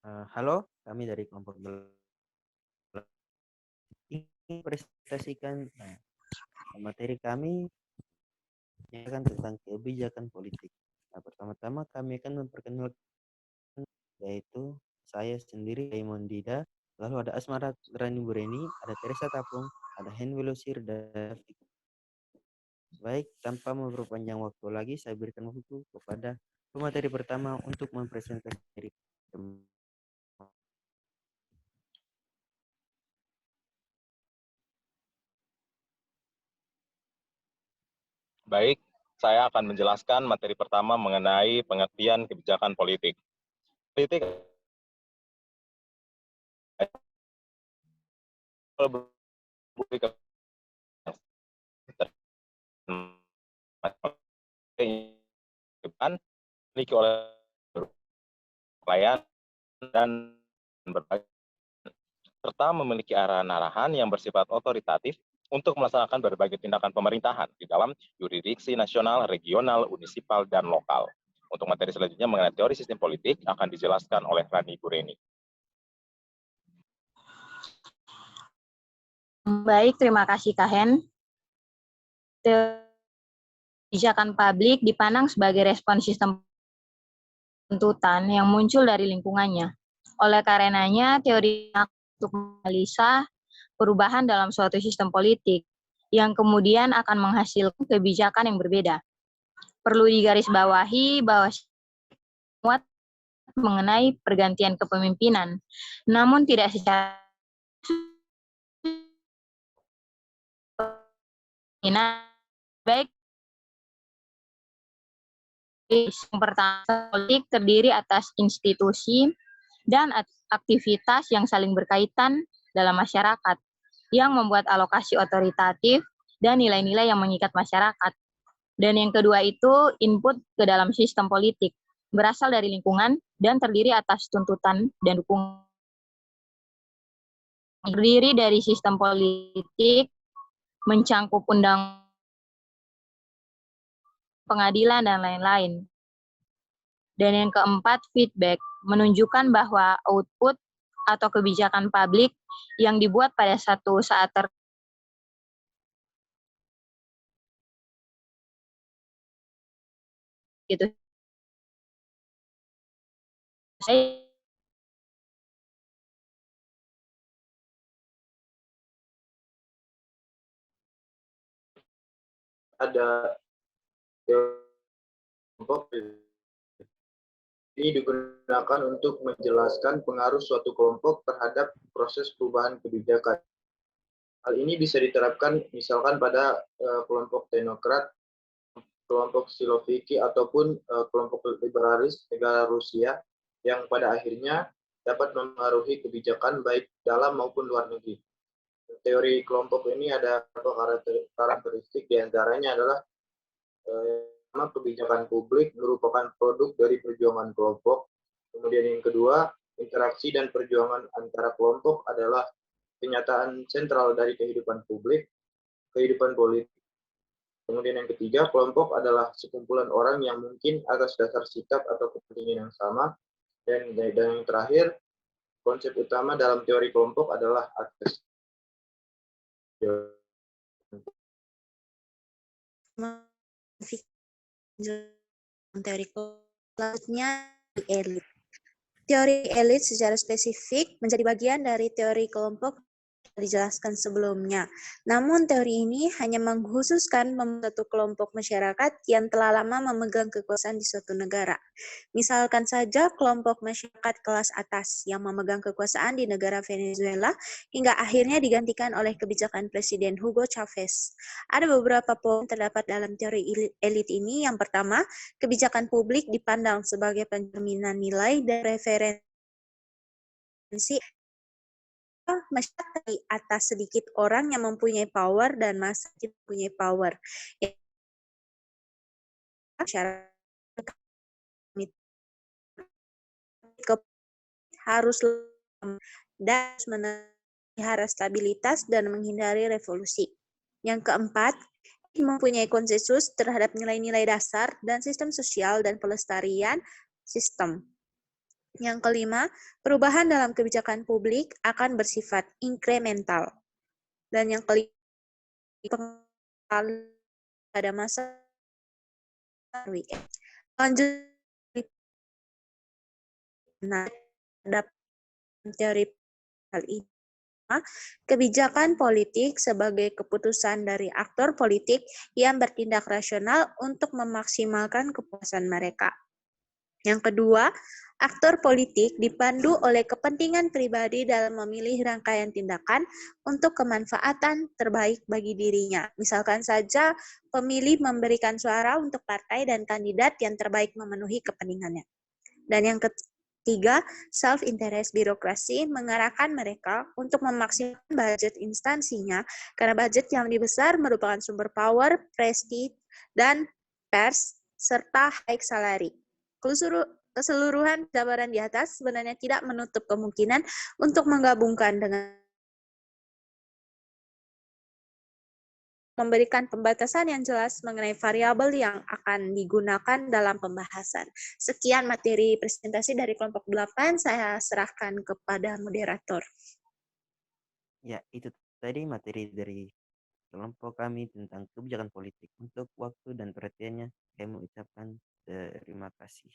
Halo, kami dari kelompok ingin presentasikan materi kami yang akan tentang kebijakan politik. Pertama-tama kami akan memperkenalkan, yaitu saya sendiri Raymond Dida, lalu ada Asmara Rani Bureni, ada Teresa Tapung, ada Hen Wilosir, dan baik, tanpa memperpanjang waktu lagi, saya berikan waktu kepada pemateri pertama untuk mempresentasikan diri. Baik, saya akan menjelaskan materi pertama mengenai pengertian kebijakan politik. Politik dimiliki oleh klien dan berbagai serta memiliki arahan-arahan yang bersifat otoritatif untuk melaksanakan berbagai tindakan pemerintahan di dalam yurisdiksi nasional, regional, munisipal, dan lokal. Untuk materi selanjutnya mengenai teori sistem politik akan dijelaskan oleh Rani Bureni. Baik, terima kasih Kak Hen. Kebijakan publik dipandang sebagai respon sistem tuntutan yang muncul dari lingkungannya. Oleh karenanya, teori untuk menganalisa perubahan dalam suatu sistem politik yang kemudian akan menghasilkan kebijakan yang berbeda. Perlu digarisbawahi bahwa semua mengenai pergantian kepemimpinan, namun tidak secara baik. Yang pertama, politik terdiri atas institusi dan aktivitas yang saling berkaitan dalam masyarakat, yang membuat alokasi otoritatif dan nilai-nilai yang mengikat masyarakat. Dan yang kedua itu input ke dalam sistem politik, berasal dari lingkungan dan terdiri atas tuntutan dan dukungan. Terdiri dari sistem politik, mencangkup undang pengadilan, dan lain-lain. Dan yang keempat, feedback, menunjukkan bahwa output atau kebijakan publik yang dibuat pada satu saat gitu. Ada kelompok ini digunakan untuk menjelaskan pengaruh suatu kelompok terhadap proses perubahan kebijakan. Hal ini bisa diterapkan misalkan pada kelompok teknokrat, kelompok Siloviki, ataupun kelompok liberalis negara Rusia yang pada akhirnya dapat mempengaruhi kebijakan baik dalam maupun luar negeri. Teori kelompok ini ada karakteristik, diantaranya adalah kebijakan publik merupakan produk dari perjuangan kelompok. Kemudian yang kedua, interaksi dan perjuangan antara kelompok adalah kenyataan sentral dari kehidupan publik, kehidupan politik. Kemudian yang ketiga, kelompok adalah sekumpulan orang yang mungkin atas dasar sikap atau kepentingan yang sama. Dan yang terakhir, konsep utama dalam teori kelompok adalah akses. Teori selanjutnya elit. Teori elit secara spesifik menjadi bagian dari teori kelompok dijelaskan sebelumnya. Namun teori ini hanya mengkhususkan satu kelompok masyarakat yang telah lama memegang kekuasaan di suatu negara. Misalkan saja kelompok masyarakat kelas atas yang memegang kekuasaan di negara Venezuela hingga akhirnya digantikan oleh kebijakan Presiden Hugo Chavez. Ada beberapa poin terdapat dalam teori elit ini. Yang pertama, kebijakan publik dipandang sebagai pencerminan nilai dan referensi masyarakat di atas sedikit orang yang mempunyai power dan massa yang mempunyai power. Masyarakat harus dan memelihara stabilitas dan menghindari revolusi. Yang keempat, mempunyai konsensus terhadap nilai-nilai dasar dan sistem sosial dan pelestarian sistem. Yang kelima, perubahan dalam kebijakan publik akan bersifat inkremental. Dan yang kelima, pada masa lanjut terhadap teori hal ini, kebijakan politik sebagai keputusan dari aktor politik yang bertindak rasional untuk memaksimalkan kepuasan mereka. Yang kedua, aktor politik dipandu oleh kepentingan pribadi dalam memilih rangkaian tindakan untuk kemanfaatan terbaik bagi dirinya. Misalkan saja pemilih memberikan suara untuk partai dan kandidat yang terbaik memenuhi kepentingannya. Dan yang ketiga, self-interest birokrasi mengarahkan mereka untuk memaksimalkan budget instansinya karena budget yang lebih besar merupakan sumber power, prestige, dan pers, serta high salary. Keseluruhan jabaran di atas sebenarnya tidak menutup kemungkinan untuk menggabungkan dengan memberikan pembatasan yang jelas mengenai variabel yang akan digunakan dalam pembahasan. Sekian materi presentasi dari kelompok 8, saya serahkan kepada moderator. Ya, itu tadi materi dari kelompok kami tentang kebijakan politik. Untuk waktu dan perhatiannya, saya mengucapkan terima kasih.